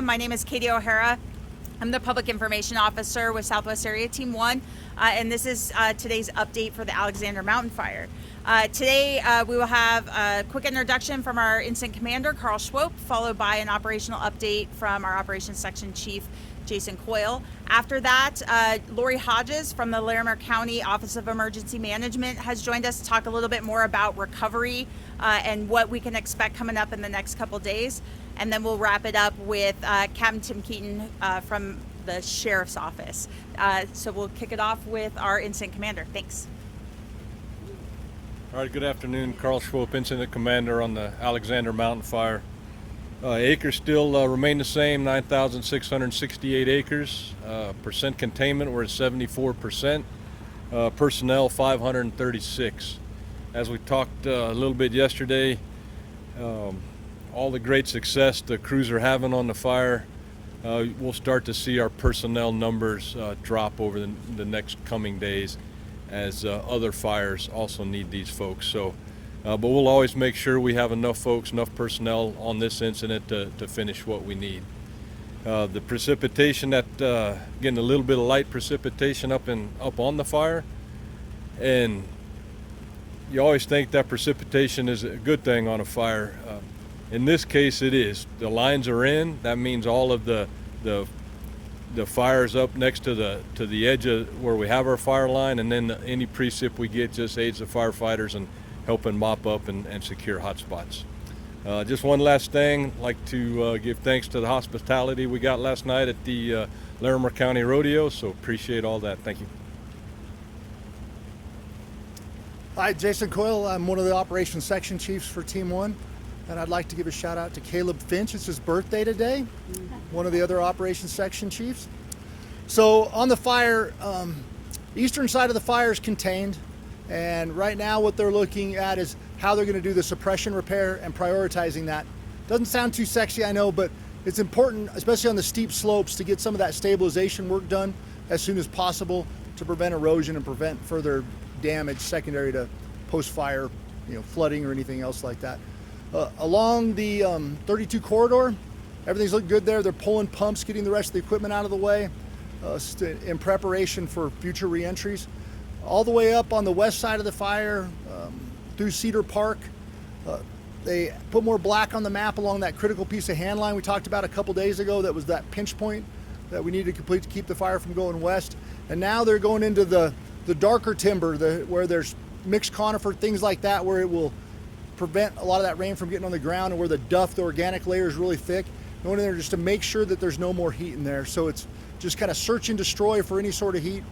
My name is Katie O'Hara. I'm the Public Information Officer with Southwest Area Team 1, and this is today's update for the Alexander Mountain Fire. Today we will have a quick introduction from our Incident Commander, Carl Schwope, followed by an operational update from our Operations Section Chief, Jason Coyle. After that, Lori Hodges from the Larimer County Office of Emergency Management has joined us to talk a little bit more about recovery and what we can expect coming up in the next couple days. And then we'll wrap it up with Captain Tim Keaton from the Sheriff's Office. So we'll kick it off with our Incident Commander. Thanks. All right, good afternoon. Carl Schwope, Incident Commander on the Alexander Mountain Fire. Acres still remain the same, 9,668 acres. Percent containment, we're at 74%. Personnel, 536. As we talked a little bit yesterday, all the great success the crews are having on the fire, we'll start to see our personnel numbers drop over the next coming days as other fires also need these folks. So. But we'll always make sure we have enough folks, enough personnel on this incident to finish what we need. The precipitation, getting a little bit of light precipitation up on the fire, and you always think that precipitation is a good thing on a fire. In this case, it is. The lines are in. That means all of the fires up next to the edge of where we have our fire line, and then any precip we get just aids the firefighters and helping mop up and secure hot spots. Just one last thing, I'd like to give thanks to the hospitality we got last night at the Larimer County Rodeo, so appreciate all that. Thank you. Hi, Jason Coyle. I'm one of the Operations Section Chiefs for Team 1, and I'd like to give a shout out to Caleb Finch. It's his birthday today, one of the other Operations Section Chiefs. So on the fire, eastern side of the fire is contained. And right now what they're looking at is how they're going to do the suppression repair and prioritizing that. Doesn't sound too sexy, I know, but it's important, especially on the steep slopes, to get some of that stabilization work done as soon as possible to prevent erosion and prevent further damage secondary to post-fire, flooding or anything else like that. Along the 32 corridor, everything's looking good there. They're pulling pumps, getting the rest of the equipment out of the way in preparation for future reentries. All the way up on the west side of the fire, through Cedar Park. They put more black on the map along that critical piece of hand line we talked about a couple days ago. That was that pinch point that we needed to complete to keep the fire from going west. And now they're going into the darker timber, where there's mixed conifer, things like that, where it will prevent a lot of that rain from getting on the ground, and where the duff, the organic layer, is really thick. Going in there just to make sure that there's no more heat in there. So it's just kind of search and destroy for any sort of heat.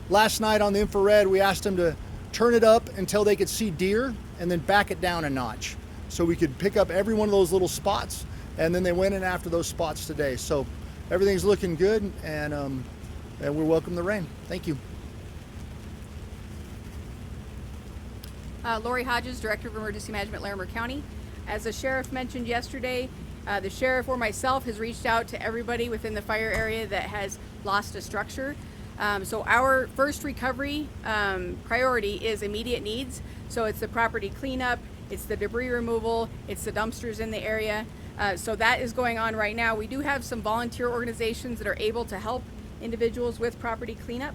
Last night on the infrared, we asked them to turn it up until they could see deer and then back it down a notch so we could pick up every one of those little spots, and then they went in after those spots today. So everything's looking good, and we welcome the rain. Thank you. Lori Hodges, Director of Emergency Management, Larimer County. As the sheriff mentioned yesterday, the sheriff or myself has reached out to everybody within the fire area that has lost a structure. So our first recovery priority is immediate needs. So it's the property cleanup, it's the debris removal, it's the dumpsters in the area. So that is going on right now. We do have some volunteer organizations that are able to help individuals with property cleanup.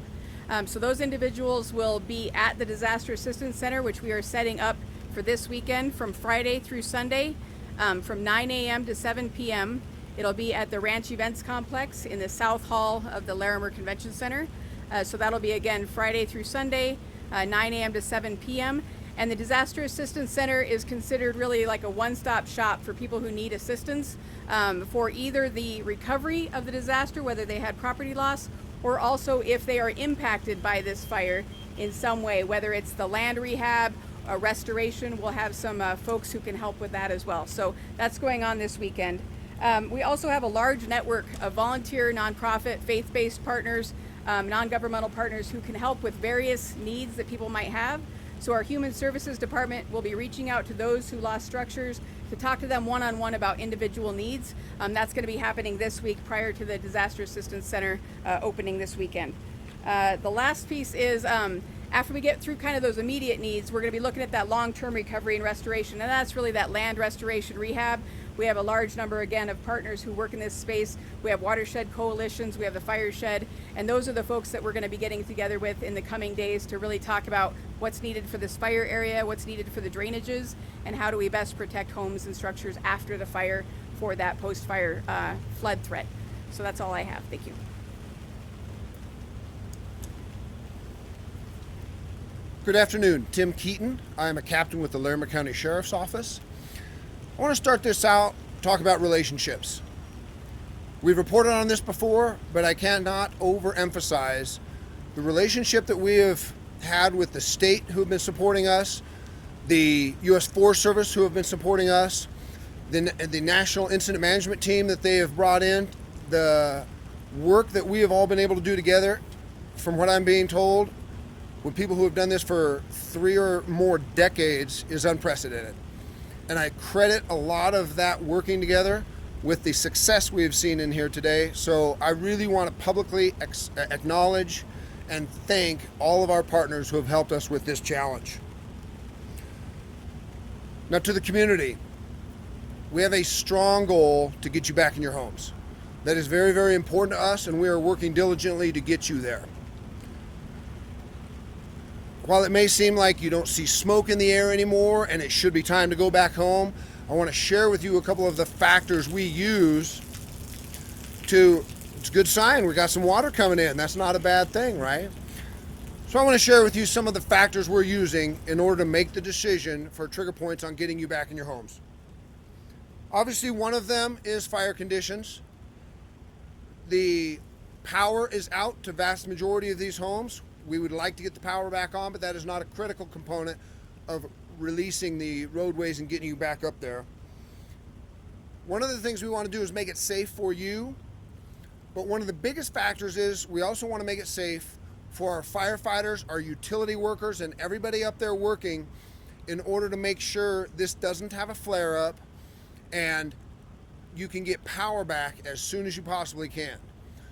So those individuals will be at the Disaster Assistance Center, which we are setting up for this weekend from Friday through Sunday from 9 a.m. to 7 p.m. It'll be at the Ranch Events Complex in the South Hall of the Larimer Convention Center. So that'll be again Friday through Sunday, 9 a.m. to 7 p.m. And the Disaster Assistance Center is considered really like a one-stop shop for people who need assistance for either the recovery of the disaster, whether they had property loss, or also if they are impacted by this fire in some way, whether it's the land rehab, restoration. We'll have some folks who can help with that as well. So that's going on this weekend. We also have a large network of volunteer, nonprofit, faith-based partners, non-governmental partners who can help with various needs that people might have. So our Human Services Department will be reaching out to those who lost structures to talk to them one-on-one about individual needs. That's going to be happening this week prior to the Disaster Assistance Center opening this weekend. The last piece is after we get through kind of those immediate needs, we're going to be looking at that long-term recovery and restoration, and that's really that land restoration rehab. We have a large number, again, of partners who work in this space. We have watershed coalitions, we have the fire shed, and those are the folks that we're going to be getting together with in the coming days to really talk about what's needed for this fire area, what's needed for the drainages, and how do we best protect homes and structures after the fire for that post-fire flood threat. So that's all I have. Thank you. Good afternoon, Tim Keaton. I am a captain with the Larimer County Sheriff's Office. I want to start this out, talk about relationships. We've reported on this before, but I cannot overemphasize the relationship that we have had with the state who have been supporting us, the U.S. Forest Service who have been supporting us, the National Incident Management Team that they have brought in, the work that we have all been able to do together, from what I'm being told, with people who have done this for 3 or more decades is unprecedented. And I credit a lot of that working together with the success we have seen in here today. So I really want to publicly acknowledge and thank all of our partners who have helped us with this challenge. Now to the community, we have a strong goal to get you back in your homes. That is very, very important to us, and we are working diligently to get you there. While it may seem like you don't see smoke in the air anymore and it should be time to go back home, I want to share with you a couple of the factors we use to, it's a good sign, we got some water coming in. That's not a bad thing, right? So I want to share with you some of the factors we're using in order to make the decision for trigger points on getting you back in your homes. Obviously, one of them is fire conditions. The power is out to vast majority of these homes. We would like to get the power back on, but that is not a critical component of releasing the roadways and getting you back up there. One of the things we want to do is make it safe for you, but one of the biggest factors is we also want to make it safe for our firefighters, our utility workers, and everybody up there working in order to make sure this doesn't have a flare-up and you can get power back as soon as you possibly can.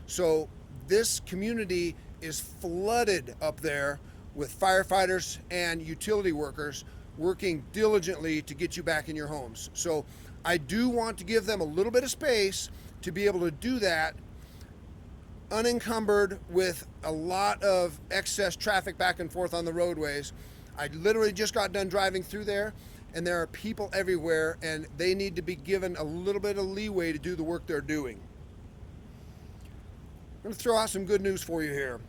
So this community is flooded up there with firefighters and utility workers working diligently to get you back in your homes. So I do want to give them a little bit of space to be able to do that unencumbered with a lot of excess traffic back and forth on the roadways. I literally just got done driving through there, and there are people everywhere, and they need to be given a little bit of leeway to do the work they're doing. I'm going to throw out some good news for you here.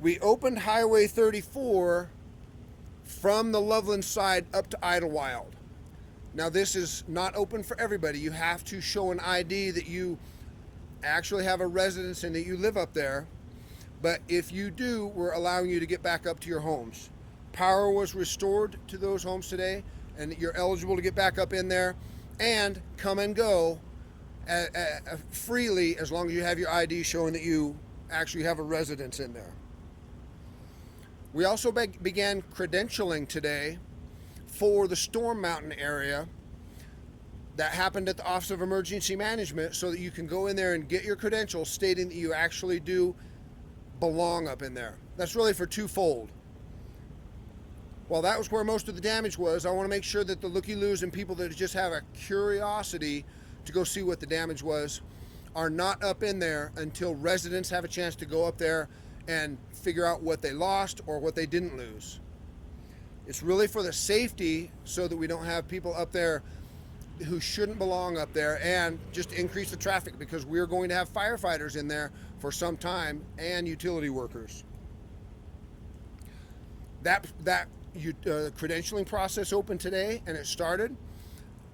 We opened Highway 34 from the Loveland side up to Idlewild. Now this is not open for everybody. You have to show an ID that you actually have a residence and that you live up there. But if you do, we're allowing you to get back up to your homes. Power was restored to those homes today, and you're eligible to get back up in there and come and go freely as long as you have your ID showing that you actually have a residence in there. We also began credentialing today for the Storm Mountain area. That happened at the Office of Emergency Management, so that you can go in there and get your credentials stating that you actually do belong up in there. That's really for twofold. While that was where most of the damage was, I want to make sure that the looky-loos and people that just have a curiosity to go see what the damage was are not up in there until residents have a chance to go up there and figure out what they lost or what they didn't lose. It's really for the safety, so that we don't have people up there who shouldn't belong up there, and just increase the traffic, because we're going to have firefighters in there for some time and utility workers. That credentialing process opened today, and it started.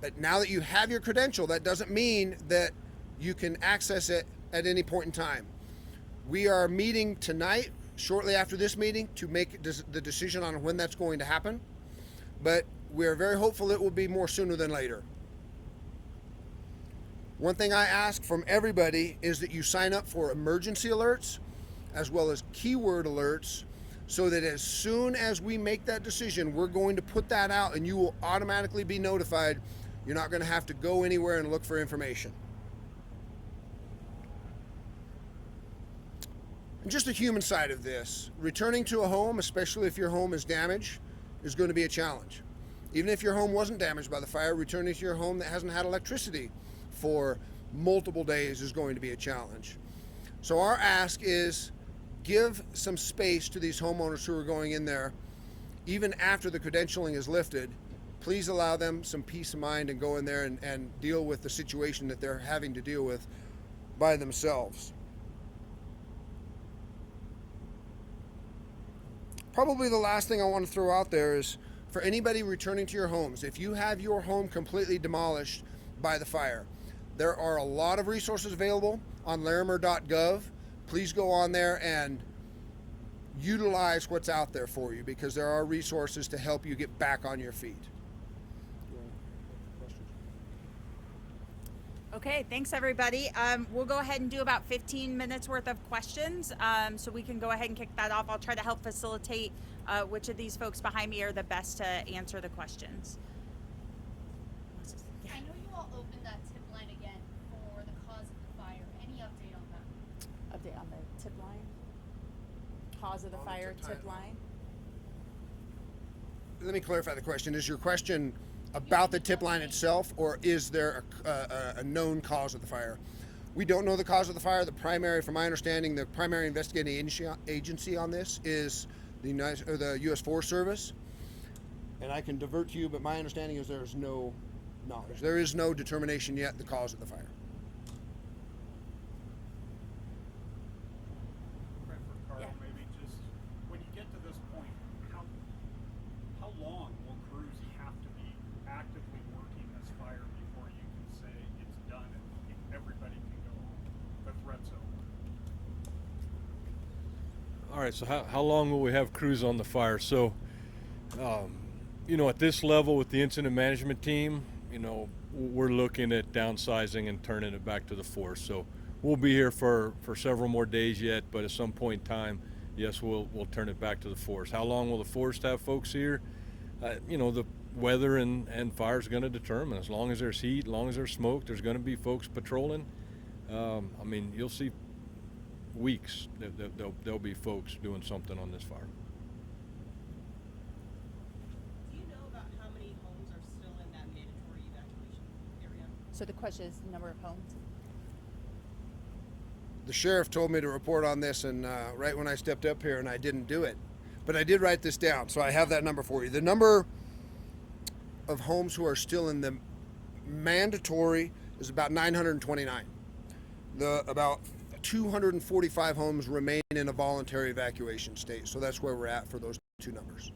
But now that you have your credential, that doesn't mean that you can access it at any point in time. We are meeting tonight, shortly after this meeting, to make the decision on when that's going to happen. But we're very hopeful it will be more sooner than later. One thing I ask from everybody is that you sign up for emergency alerts as well as keyword alerts, so that as soon as we make that decision, we're going to put that out and you will automatically be notified. You're not going to have to go anywhere and look for information. And just the human side of this, returning to a home, especially if your home is damaged, is going to be a challenge. Even if your home wasn't damaged by the fire, returning to your home that hasn't had electricity for multiple days is going to be a challenge. So our ask is give some space to these homeowners who are going in there. Even after the credentialing is lifted, please allow them some peace of mind and go in there and deal with the situation that they're having to deal with by themselves. Probably the last thing I want to throw out there is for anybody returning to your homes, if you have your home completely demolished by the fire, there are a lot of resources available on larimer.gov. Please go on there and utilize what's out there for you, because there are resources to help you get back on your feet. Okay, thanks everybody. We'll go ahead and do about 15 minutes worth of questions, so we can go ahead and kick that off. I'll try to help facilitate which of these folks behind me are the best to answer the questions. I know you all opened that tip line again for the cause of the fire. Any update on that? Update on the tip line? Cause of the fire tip line? Let me clarify the question. Is your question about the tip line itself, or is there a known cause of the fire? We don't know the cause of the fire. From my understanding, the primary investigating agency on this is the U.S. Forest Service. And I can divert to you, but my understanding is there is no knowledge. There is no determination yet the cause of the fire. For Carl, Yeah. maybe just when you get to this point, how long will crews have to be actively working this fire before you can say it's done and everybody can go home? The threat's over. All right, so how long will we have crews on the fire? So, at this level with the incident management team, we're looking at downsizing and turning it back to the force. So we'll be here for several more days yet, but at some point in time, yes, we'll turn it back to the force. How long will the force have folks here? The weather and fire is going to determine. As long as there's heat, as long as there's smoke, there's going to be folks patrolling. You'll see weeks that there'll be folks doing something on this fire. Do you know about how many homes are still in that mandatory evacuation area? So the question is number of homes? The sheriff told me to report on this, and right when I stepped up here, and I didn't do it. But I did write this down, so I have that number for you. The number of homes who are still in the mandatory is about 929. About 245 homes remain in a voluntary evacuation state, so that's where we're at for those two numbers.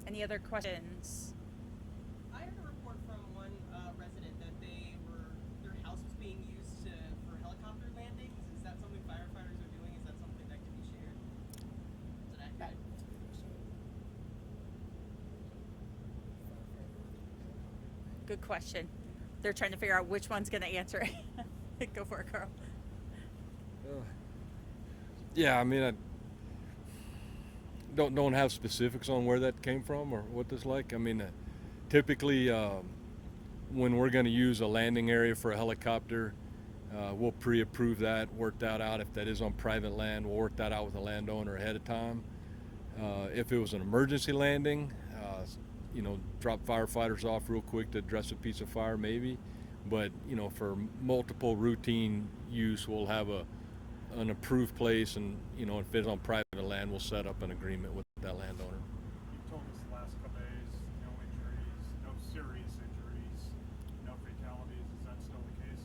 Any other questions? I heard a report from one resident that their house was being used for helicopter landings. Is that something firefighters are doing? Is that something that can be shared? Is it accurate? Good question. They're trying to figure out which one's going to answer it. Go for it, Carl. Yeah, I don't have specifics on where that came from or what this like. Typically when we're going to use a landing area for a helicopter, we'll pre-approve that, work that out. If that is on private land, we'll work that out with the landowner ahead of time. If it was an emergency landing, drop firefighters off real quick to address a piece of fire maybe. But, for multiple routine use, we'll have an approved place, and, if it's on private land, we'll set up an agreement with that landowner. You've told us the last couple days, no injuries, no serious injuries, no fatalities. Is that still the case?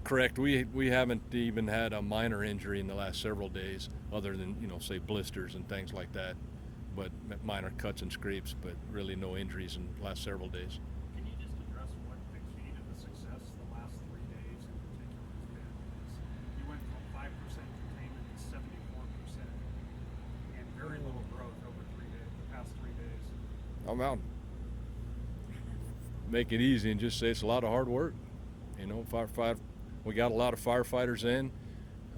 Correct. We haven't even had a minor injury in the last several days, other than, say blisters and things like that. But minor cuts and scrapes, but really no injuries in the last several days. Can you just address what the key to the success the last 3 days in particular has been? You went from 5% containment to 74%, and very little growth over the past 3 days. I'm out. Make it easy and just say it's a lot of hard work. We got a lot of firefighters in.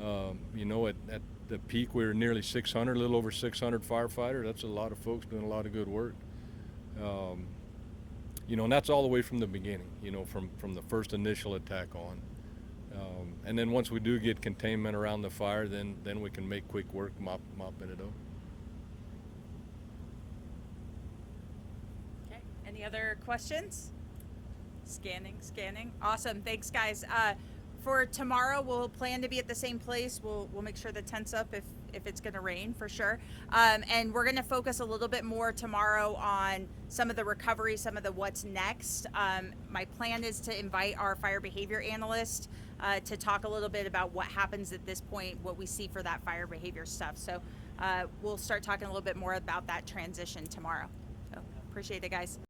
At the peak we were nearly 600, a little over 600 firefighters. That's a lot of folks doing a lot of good work. And that's all the way from the beginning, from the first initial attack on. And then once we do get containment around the fire, then we can make quick work mopping it up. Any other questions? Scanning. Awesome. Thanks, guys. For tomorrow, we'll plan to be at the same place. We'll make sure the tent's up if it's going to rain for sure. And we're going to focus a little bit more tomorrow on some of the recovery, some of the what's next. My plan is to invite our fire behavior analyst to talk a little bit about what happens at this point, what we see for that fire behavior stuff. So we'll start talking a little bit more about that transition tomorrow. So appreciate it, guys.